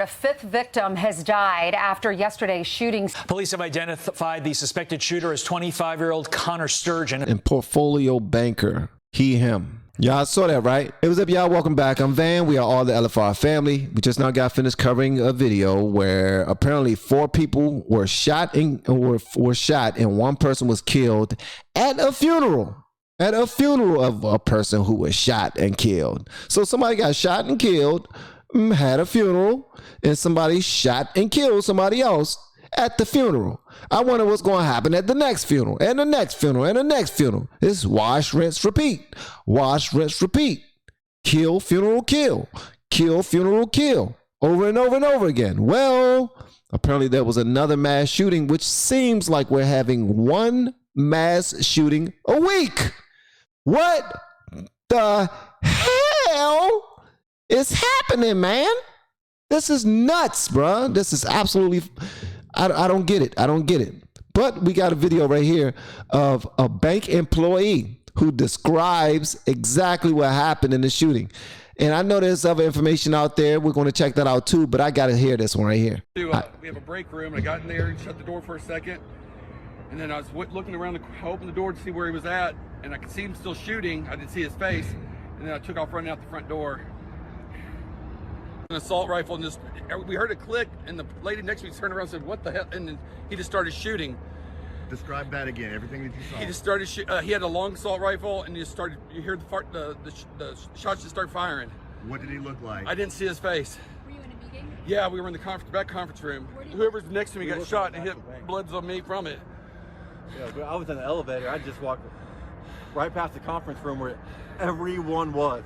A fifth victim has died after yesterday's shooting. Police have identified the suspected shooter as 25-year-old Connor Sturgeon. And portfolio banker, him. Y'all saw that, right? Hey, what's up, y'all? Welcome back. I'm Van. We are all the LFR family. We just now got finished covering a video where apparently 4 people were shot and one person was killed at a funeral. At a funeral of a person who was shot and killed. So somebody got shot and killed, had a funeral, and somebody shot and killed somebody else at the funeral. I wonder what's going to happen at the next funeral, and the next funeral, and the next funeral. It's wash, rinse, repeat. Wash, rinse, repeat. Kill, funeral, kill. Kill, funeral, kill. Over and over and over again. Well, apparently there was another mass shooting, which seems like we're having one mass shooting a week. What the hell is happening, man? This is nuts, bro. This is absolutely, I don't get it. I don't get it. But we got a video right here of a bank employee who describes exactly what happened in the shooting. And I know there's other information out there. We're going to check that out too, but I got to hear this one right here. We have a break room, and I got in there and shut the door for a second. And then I was looking around, I opened the door to see where he was at, and I could see him still shooting. I didn't see his face. And then I took off running out the front door. An assault rifle, and we heard a click, and the lady next to me turned around and said, "What the hell?" And then he just started shooting. Describe that again, everything that you saw. He just started he had a long assault rifle, and you hear the shots just start firing. What did he look like? I didn't see his face. Were you in a meeting? Yeah, we were in the back conference room. Whoever's next to me got shot and hit bloods on me from it. Yeah, I was in the elevator. I just walked right past the conference room where everyone was.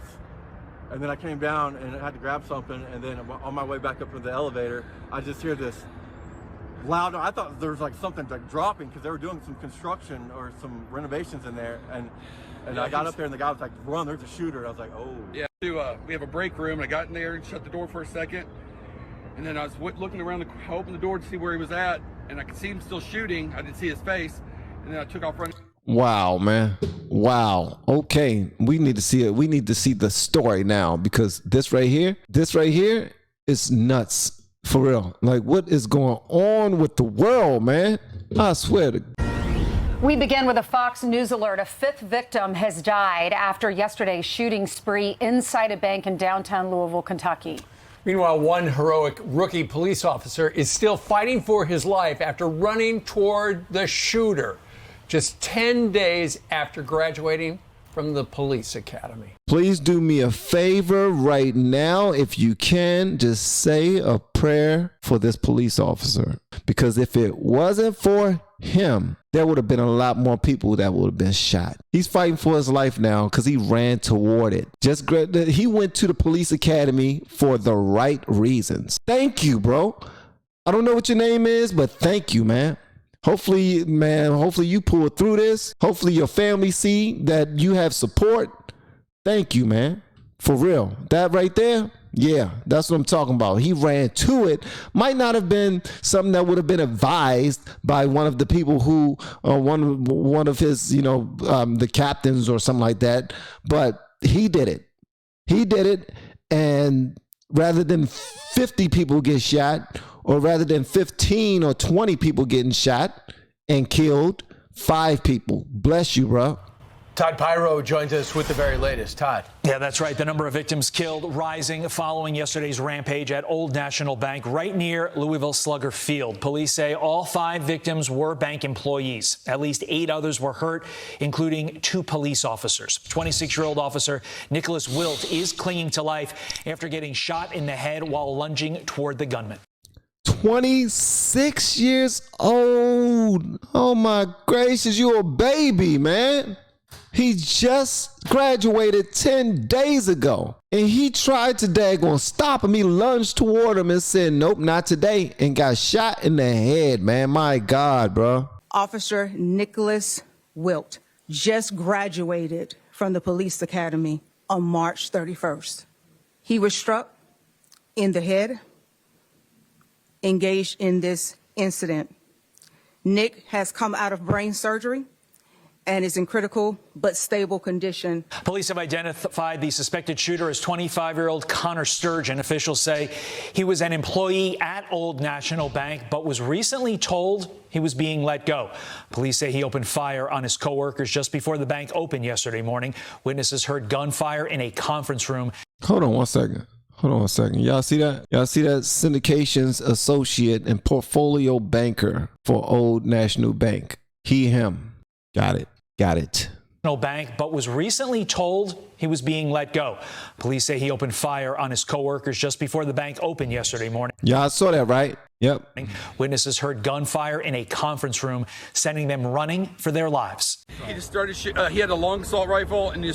And then I came down and I had to grab something, and then on my way back up to the elevator, I just hear this loud, I thought there was like something like dropping because they were doing some construction or some renovations in there, and yeah, I got up there and the guy was like, "Run, there's a shooter." I was like, "Oh." Yeah, we have a break room, and I got in there and shut the door for a second, and then I was looking around, I opened the door to see where he was at, and I could see him still shooting. I didn't see his face, and then I took off running. Wow, man. Wow. Okay. We need to see it. We need to see the story now, because this right here is nuts for real. Like, what is going on with the world, man? I swear to We begin with a Fox News alert. A fifth victim has died after yesterday's shooting spree inside a bank in downtown Louisville, Kentucky. Meanwhile, one heroic rookie police officer is still fighting for his life after running toward the shooter just 10 days after graduating from the police academy. Please do me a favor right now. If you can, just say a prayer for this police officer. Because if it wasn't for him, there would have been a lot more people that would have been shot. He's fighting for his life now because he ran toward it. He went to the police academy for the right reasons. Thank you, bro. I don't know what your name is, but thank you, man. Hopefully, you pull through this. Hopefully your family see that you have support. Thank you, man. For real. That right there, yeah, that's what I'm talking about. He ran to it. Might not have been something that would have been advised by one of the people who, one of his, the captains or something like that. But he did it. He did it. And rather than 50 people get shot, or rather than 15 or 20 people getting shot and killed, 5 people. Bless you, bro. Todd Pyro joins us with the very latest. Todd. Yeah, that's right. The number of victims killed rising following yesterday's rampage at Old National Bank right near Louisville Slugger Field. Police say all 5 victims were bank employees. At least 8 others were hurt, including 2 police officers. 26-year-old officer Nicholas Wilt is clinging to life after getting shot in the head while lunging toward the gunman. 26 years old. Oh my gracious, you a baby, man. He just graduated 10 days ago. And he tried to daggone stop him. He lunged toward him and said, "Nope, not today," and got shot in the head, man. My God, bro. Officer Nicholas Wilt just graduated from the police academy on March 31st. He was struck in the head, engaged in this incident. Nick has come out of brain surgery and is in critical but stable condition. Police have identified the suspected shooter as 25-year-old Connor Sturgeon. Officials say he was an employee at Old National Bank, but was recently told he was being let go. Police say he opened fire on his coworkers just before the bank opened yesterday morning. Witnesses heard gunfire in a conference room. Hold on one second. Y'all see that? Y'all see that? Syndications associate and portfolio banker for Old National Bank. He, him. Got it. Bank, but was recently told he was being let go. Police say he opened fire on his coworkers just before the bank opened yesterday morning. Y'all saw that, right? Yep. Witnesses heard gunfire in a conference room, sending them running for their lives. He just started. He had a long assault rifle, and you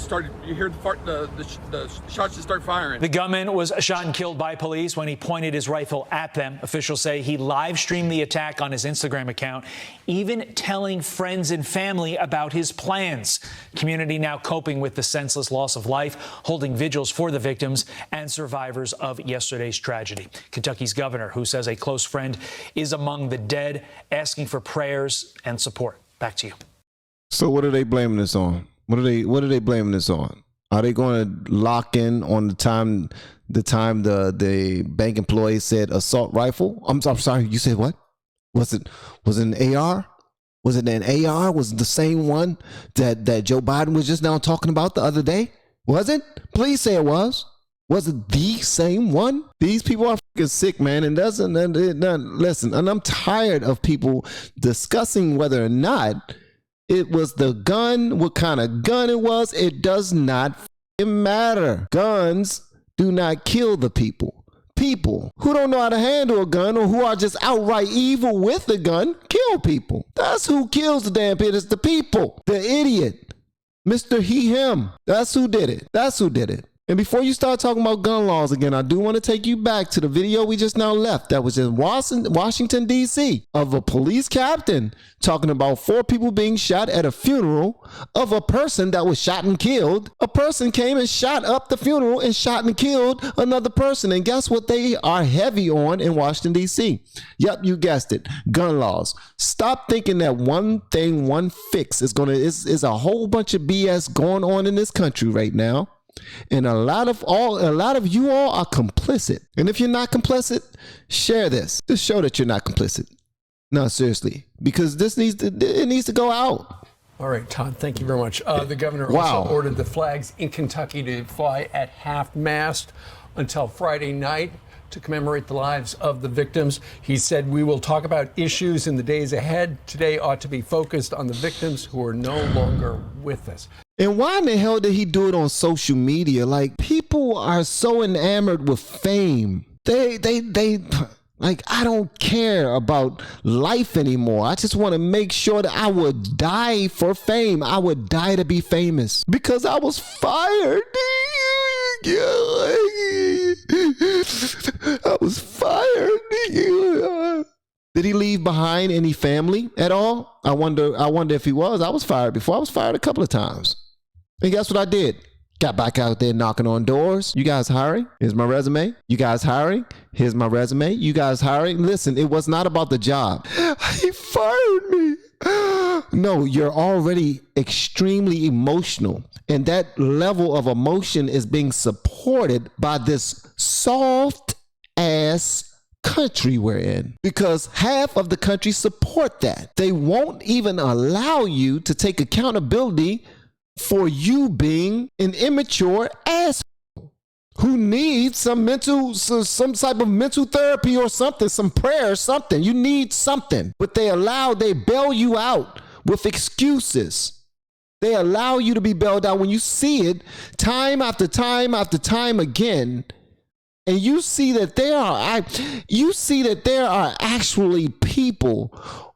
hear the shots just start firing. The gunman was shot and killed by police when he pointed his rifle at them. Officials say he live streamed the attack on his Instagram account, even telling friends and family about his plans. Community now coping with the senseless loss of life, holding vigils for the victims and survivors of yesterday's tragedy. Kentucky's governor, who says a close friend is among the dead, asking for prayers and support. Back to you. So what are they blaming this on? What are they blaming this on? Are they going to lock in on the time the bank employee said assault rifle? I'm sorry, you said what? Was it an AR? Was it an AR? Was it the same one that Joe Biden was just now talking about the other day? Was it? Please say it was. Was it the same one? These people are fucking sick, man, and listen, and I'm tired of people discussing whether or not it was the gun, what kind of gun it was. It does not matter. Guns do not kill the people. People who don't know how to handle a gun or who are just outright evil with the gun kill people. That's who kills the damn people. It's the people. The idiot. Mr. He, him. That's who did it. And before you start talking about gun laws again, I do want to take you back to the video we just now left that was in Washington, D.C. of a police captain talking about 4 people being shot at a funeral of a person that was shot and killed. A person came and shot up the funeral and shot and killed another person. And guess what they are heavy on in Washington, D.C.? Yep, you guessed it. Gun laws. Stop thinking that one thing, one fix is a whole bunch of BS going on in this country right now. And a lot of you all are complicit. And if you're not complicit, share this. Just show that you're not complicit. No, seriously, because it needs to go out. All right, Todd, thank you very much. The governor also ordered the flags in Kentucky to fly at half-mast until Friday night to commemorate the lives of the victims. He said, we will talk about issues in the days ahead. Today ought to be focused on the victims who are no longer with us. And why in the hell did he do it on social media? Like, people are so enamored with fame. They like, I don't care about life anymore. I just want to make sure that I would die for fame. I would die to be famous because I was fired. I was fired. Did he leave behind any family at all? I wonder if he was. I was fired before. I was fired a couple of times. And guess what I did? Got back out there knocking on doors. You guys hiring? Here's my resume. You guys hiring? Here's my resume. You guys hiring? Listen, it was not about the job. He fired me. No, you're already extremely emotional. And that level of emotion is being supported by this soft ass country we're in, because half of the country support that. They won't even allow you to take accountability for you being an immature asshole who needs some type of mental therapy or something, some prayer or something. You need something, but they bail you out with excuses. They allow you to be bailed out when you see it time after time after time again. And you see that there are actually people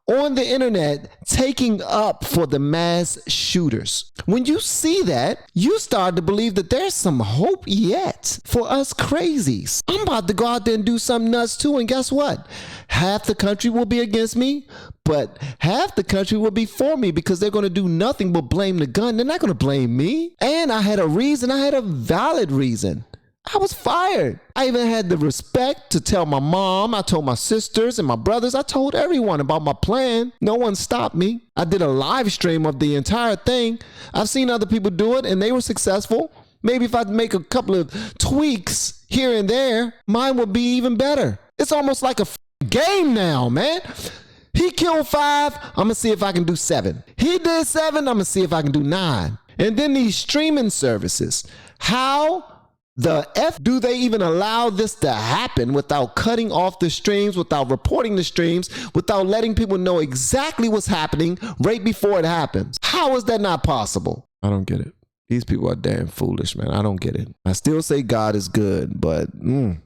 on the internet taking up for the mass shooters. When you see that, you start to believe that there's some hope yet for us crazies. I'm about to go out there and do something nuts too, and guess what? Half the country will be against me, but half the country will be for me because they're going to do nothing but blame the gun. They're not going to blame me. And I had a reason. I had a valid reason. I was fired. I even had the respect to tell my mom. I told my sisters and my brothers. I told everyone about my plan. No one stopped me. I did a live stream of the entire thing. I've seen other people do it and they were successful. Maybe if I make a couple of tweaks here and there, mine would be even better. It's almost like a game now, man. He killed 5. I'm going to see if I can do 7. He did 7. I'm going to see if I can do 9. And then these streaming services. How the F do they even allow this to happen without cutting off the streams, without reporting the streams, without letting people know exactly what's happening right before it happens? How is that not possible? I don't get it. These people are damn foolish, man. I don't get it. I still say God is good, but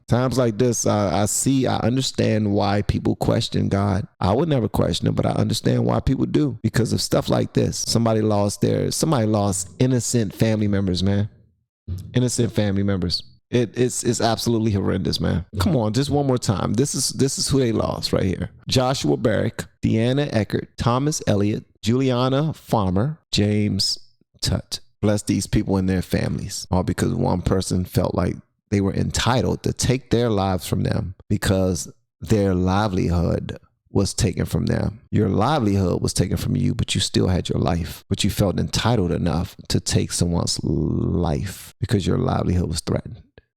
times like this, I understand why people question God. I would never question him, but I understand why people do because of stuff like this. Somebody lost innocent family members, man. Innocent family members. It's absolutely horrendous, man. Come on, just one more time. This is who they lost right here. Joshua Barrick, Deanna Eckert, Thomas Elliott, Juliana Farmer, James Tutt. Bless these people and their families, all because one person felt like they were entitled to take their lives from them because their livelihood was taken from them. Your livelihood was taken from you, but you still had your life. But you felt entitled enough to take someone's life because your livelihood was threatened.